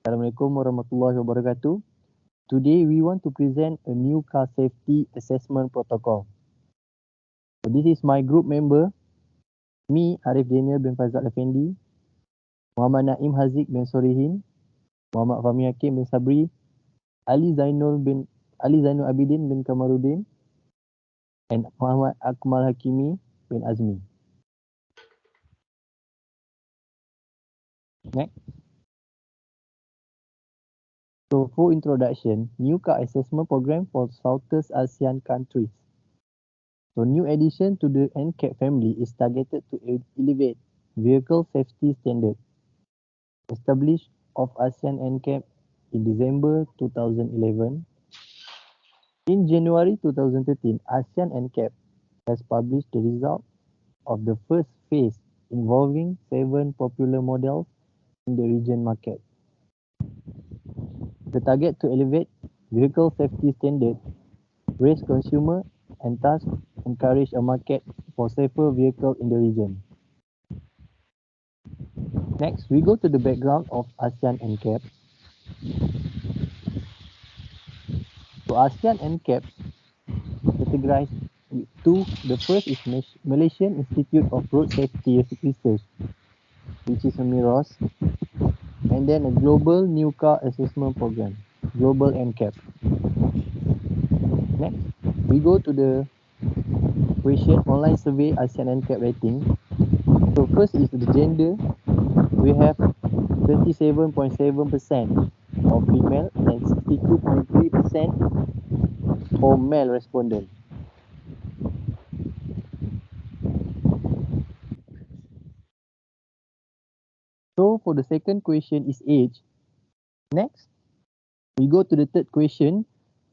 Assalamualaikum warahmatullahi wabarakatuh. Today we want to present a new car safety assessment protocol. So this is my group member, me Arif Daniel bin Fazal Effendi, Muhammad Naim Haziq bin Solihin, Muhammad Fahmi Hakim bin Sabri, Ali Zainul Abidin bin Kamaruddin, and Muhammad Akmal Hakimi bin Azmi. Next. So for introduction, new car assessment program for Southeast Asian countries. So new addition to the NCAP family is targeted to elevate vehicle safety standard. Established of ASEAN NCAP in December 2011. In January 2013, ASEAN NCAP has published the result of the first phase involving 7 popular models in the region market. The target to elevate vehicle safety standard, raise consumer, and thus encourage a market for safer vehicles in the region. Next, we go to the background of ASEAN NCAP. So ASEAN NCAP categorized two. The first is Malaysian Institute of Road Safety Research, which is a MIROS, and then a Global New Car Assessment Program, Global NCAP. Next, we go to the question online survey ASEAN NCAP rating. So first is the gender. We have 37.7% of female and 62.3% for male respondents. So for the second question is age. Next, we go to the third question,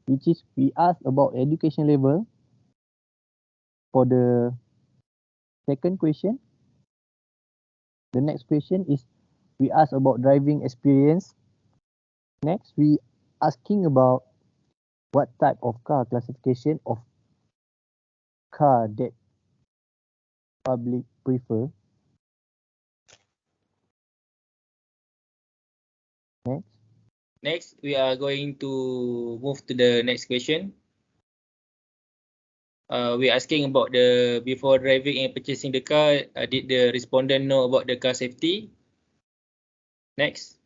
which is we ask about education level. For the second question, the next question is we ask about driving experience. Next, we asking about what type of car classification of car that public prefer. Next. Next, we are going to move to the next question. We're asking about the before driving and purchasing the car, did the respondent know about the car safety? Next.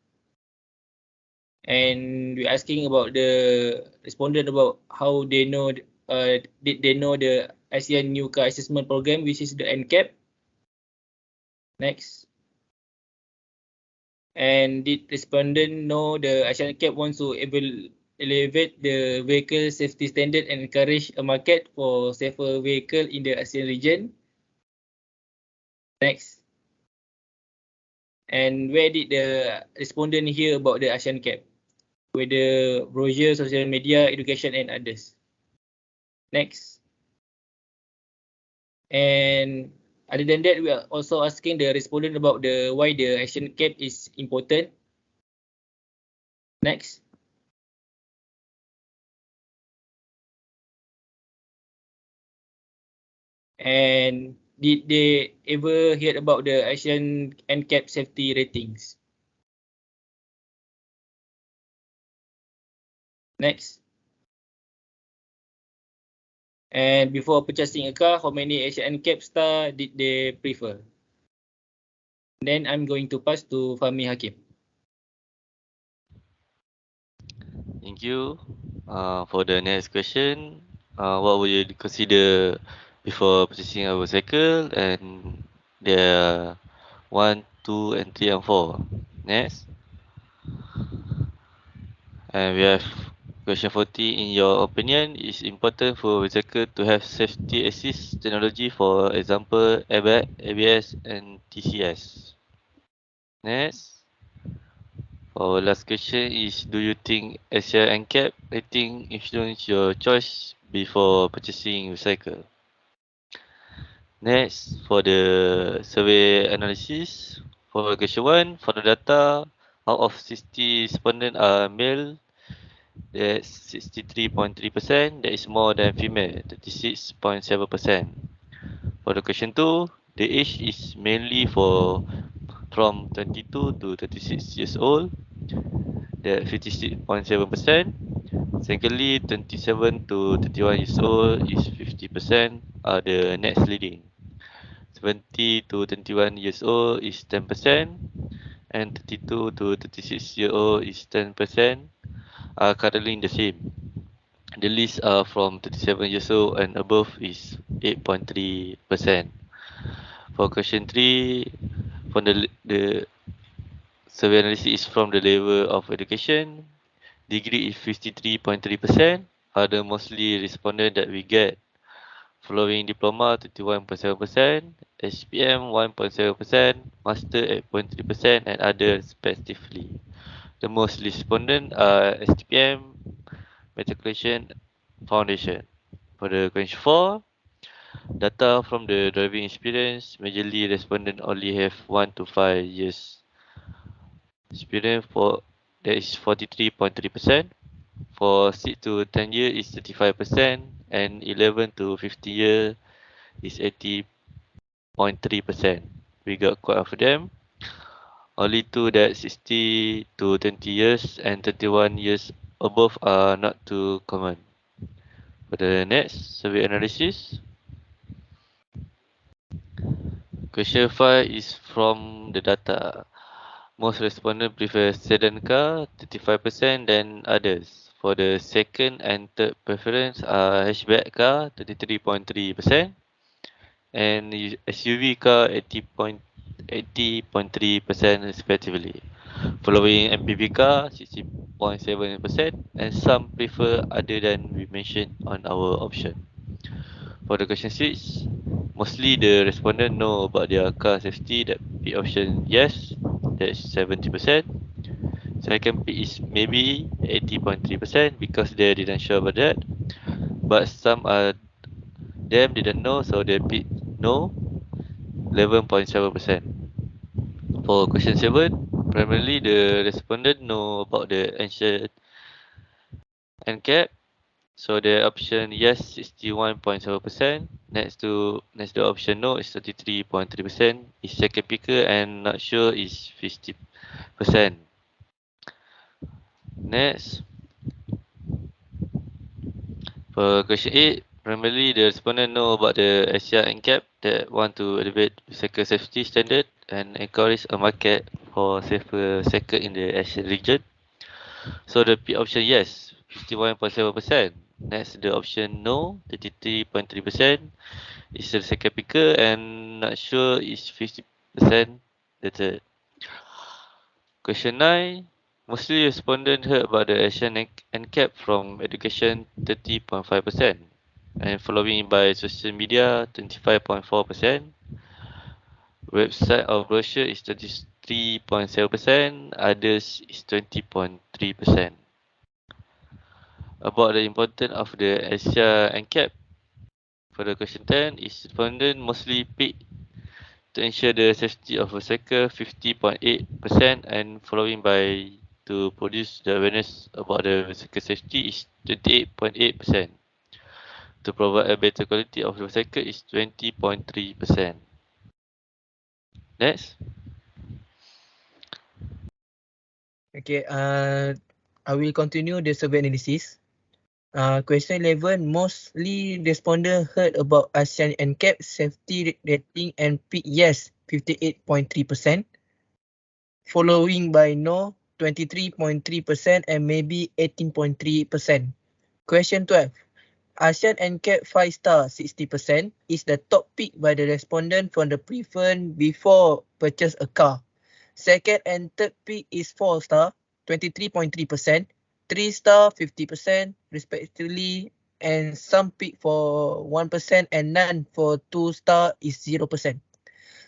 And we're asking about the respondent about how they know, did they know the ASEAN New Car Assessment Program, which is the NCAP? Next. And did respondent know the ASEAN NCAP wants to elevate the vehicle safety standard and encourage a market for safer vehicle in the ASEAN region? Next. And where did the respondent hear about the ASEAN NCAP? Whether brochure, social media, education, and others. Next. And other than that, we are also asking the respondent about the why the ASEAN NCAP is important. Next. And did they ever hear about the ASEAN NCAP safety ratings? Next. And before purchasing a car, how many ASEAN NCAP star did they prefer? Then I'm going to pass to Fahmi Hakim. Thank you. For the next question, what would you consider before purchasing a motorcycle? And there are 1, 2, and 3, and 4. Next. And we have question 40. In your opinion, it's important for motorcycle to have safety assist technology, for example, airbag, ABS, and TCS. Next. Our last question is, do you think ASEAN NCAP rating influence your choice before purchasing motorcycle? Next, for the survey analysis, for question 1, for the data, out of 60 respondents are male, that's 63.3%, that is more than female, 36.7%. For the question 2, the age is mainly from 22 to 36 years old. that 56.7%. Secondly, 27 to 31 years old is 50% are the next leading. 70 to 21 years old is 10%, and 32 to 36-year-old is 10%, are currently the same. The list from 37 years old and above is 8.3%. For question 3, from the survey analysis is from the level of education. Degree is 53.3%, are the mostly respondent that we get. Following diploma 31.7%, HPM 1.7%, master 8.3%, and others respectively. The most respondent are STPM, matriculation, foundation. For the question 4, data from the driving experience, majorly respondent only have 1 to 5 years experience, for that is 43.3%. For 6 to 10 year is 35%, and 11 to 50 year is 80.3%. We got quite of them. Only two that 60 to 20 years and 31 years above are not too common. For the next survey analysis, question 5 is from the data. Most respondents prefer sedan car, 35%, than others. For the second and third preference are hatchback car, 33.3%, and SUV car, 80.3% respectively. Following MPV car, 60.7%, and some prefer other than we mentioned on our option. For the question 6, mostly the respondent know about their car safety. That P option yes, that's 70%. Second P is maybe 80.3% because they didn't sure about that. But some are them didn't know, so they pick no, 11.7%. For question 7, primarily the respondent know about the ancient NCAP. So the option yes, 61.7%. Next to the option no is 33.3%. Is second picker and not sure is 50%. Next, for question 8, primarily the respondent know about the Asia NCAP that want to elevate cycle safety standard and encourage a market for safer cycle in the Asian region. So the P option yes, 51.7%. Next, the option no, 33.3%. Is the second picker and not sure is 50%. The third. Question 9. Mostly respondents heard about the Asian NCAP from education, 30.5%, and following by social media, 25.4%. Website or brochure is 33.7%, others is 20.3%. About the importance of the Asia NCAP, for the question 10, is respondent mostly pick to ensure the safety of a cycle, 50.8%, and following by to produce the awareness about the cycle safety is 28.8%. To provide a better quality of the cycle is 20.3%. Next. Okay, I will continue the survey analysis. Question 11, mostly respondents heard about ASEAN NCAP safety rating and pick yes, 58.3%. Following by no, 23.3%, and maybe 18.3%. Question 12, ASEAN NCAP 5-star, 60%, is the top pick by the respondent from the preference before purchase a car. Second and third pick is 4-star, 23.3%, 3-star, 50% respectively, and some pick for 1% and none for 2-star is 0%.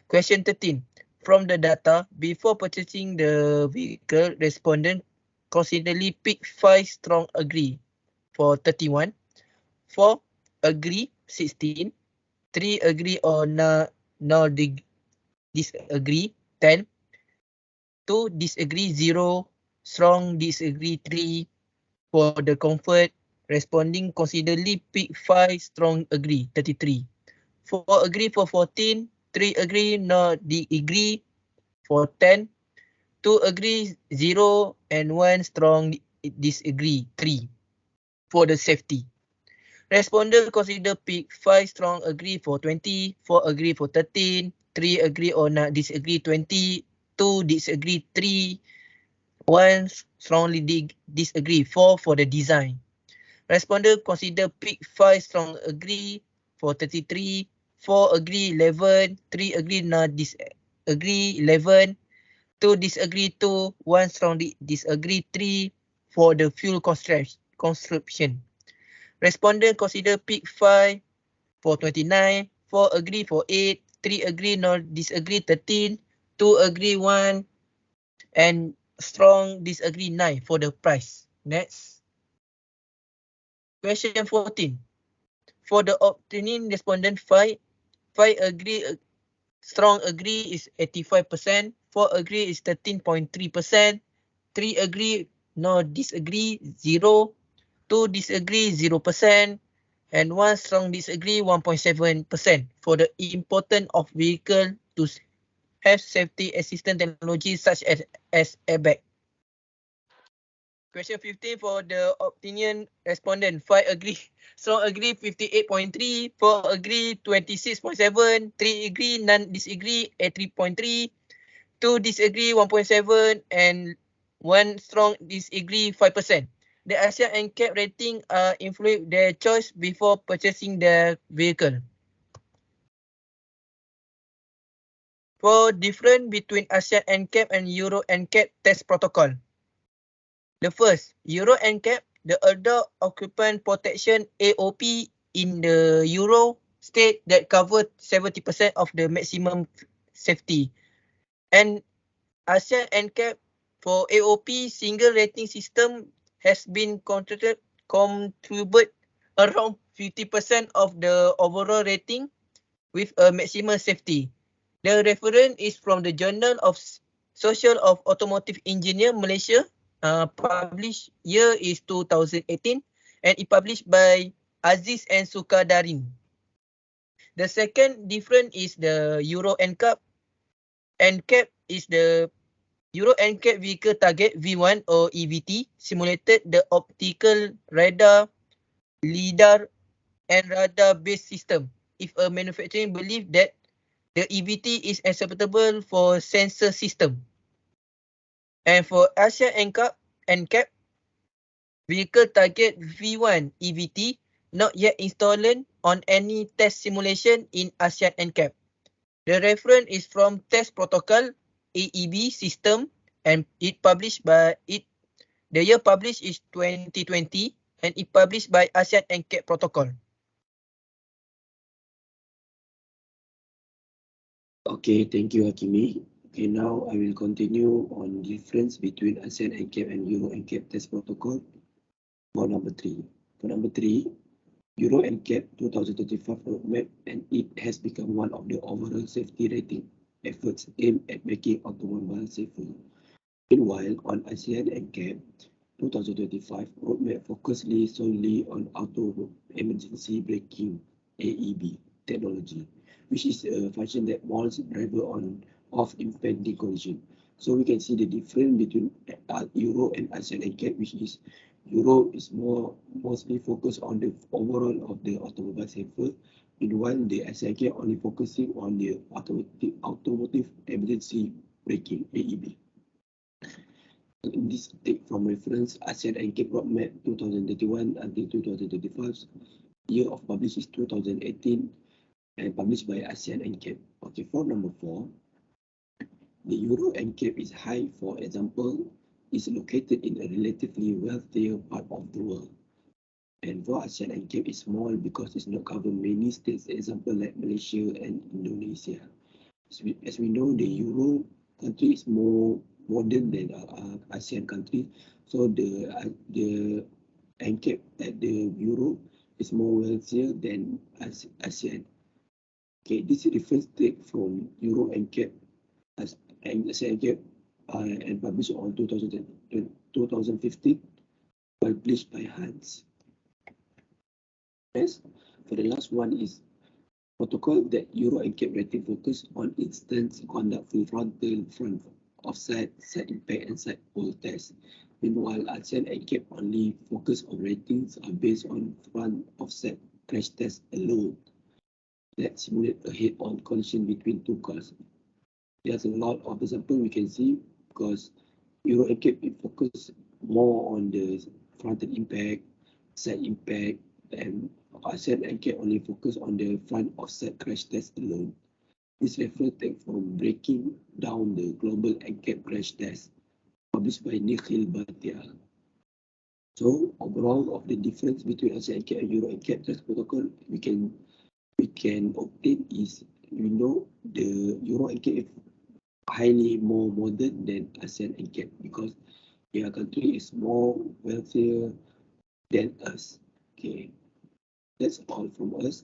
Question 13. From the data, before purchasing the vehicle, respondent constantly pick 5 strong agree for 31, 4 agree 16, 3 agree or no disagree 10, 2 disagree 0, strong disagree 3. For the comfort, responding constantly pick 5 strong agree 33, 4 agree for 14, 3 agree no disagree for 10, 2 agree 0 and 1 strong disagree 3 for the safety. Responder consider pick 5 strong agree for 20, 4 agree for 13, 3 agree or not disagree 20, 2 disagree 3, 1 strongly disagree 4 for the design. Responder consider pick 5 strong agree for 33, 4 agree 11, 3 agree not disagree 11, 2 disagree 2, 1 strong disagree 3 for the fuel construction. Respondent consider pick 5 for 29, 4 agree for 8, 3 agree nor disagree 13, 2 agree 1, and strong disagree 9 for the price. Next. Question 14. For the obtaining respondent 5 agree, strong agree is 85%, 4 agree is 13.3%, 3 agree no disagree 0, 2 disagree 0%, and 1 strong disagree 1.7% for the importance of vehicle to have safety assistance technology such as airbag. Question 15 for the opinion respondent 5 agree, strong agree 58.3, 4 agree 26.7, 3 agree, none disagree at 3.3, 2 disagree 1.7, and 1 strong disagree 5%. The ASEAN NCAP rating influence their choice before purchasing the vehicle. For difference between ASEAN NCAP and Euro NCAP test protocol. The first, Euro NCAP, the adult occupant protection AOP in the Euro state that covered 70% of the maximum safety. And ASEAN NCAP for AOP single rating system has been contribute around 50% of the overall rating with a maximum safety. The reference is from the Journal of Social of Automotive Engineer Malaysia. Published year is 2018 and it published by Aziz and Sukadarin. The second difference is the Euro NCAP. NCAP is the Euro NCAP vehicle target V1 or EVT simulated the optical radar, LIDAR and radar based system if a manufacturing believe that the EVT is acceptable for sensor system. And for ASEAN NCAP, vehicle target V1 EVT not yet installed on any test simulation in ASEAN NCAP. The reference is from Test Protocol AEB system and it published by the year published is 2020 and it published by ASEAN NCAP Protocol. Okay, thank you, Hakimi. Okay, now I will continue on difference between ASEAN NCAP and Euro NCAP test protocol for number 3. For number 3, Euro NCAP 2025 roadmap, and it has become one of the overall safety rating efforts aimed at making automobiles safer. Meanwhile, on ASEAN NCAP 2025 roadmap focuses solely on auto emergency braking AEB technology, which is a function that warns driver of impending collision. So we can see the difference between Euro and ASEAN NCAP, which is Euro is mostly focused on the overall of the automobile safer, meanwhile the ASEAN NCAP only focusing on the automotive emergency braking AEB. This take from reference ASEAN NCAP roadmap 2031 until 2035. Year of publish is 2018 and published by ASEAN NCAP. Okay, for number 4, the Euro NCAP is high, for example, is located in a relatively wealthier part of the world. And for ASEAN NCAP is small because it's not cover many states, example like Malaysia and Indonesia. As we know, the Euro country is more modern than ASEAN country, so the NCAP at the Euro is more wealthier than ASEAN. Okay, this difference take from Euro NCAP as ASEAN NCAP and published on 2015, published by Hans. Yes, for the last one is protocol that Euro NCAP rating focus on instance conduct full frontal front offset, side impact, and side pole test. Meanwhile, ASEAN and CAP only focus on ratings are based on front offset crash test alone that simulate a head-on collision between two cars. There's a lot of example we can see because Euro and CAP focus more on the frontal impact, side impact, and ASEAN and CAP only focus on the front offset crash test alone. This reference take from breaking down the global NCAP crash test published by Nikhil Bhatia. So overall of the difference between ASEAN NCAP and Euro NCAP test protocol we can obtain is the Euro NCAP is highly more modern than ASEAN NCAP because their country is more wealthier than us. Okay, that's all from us.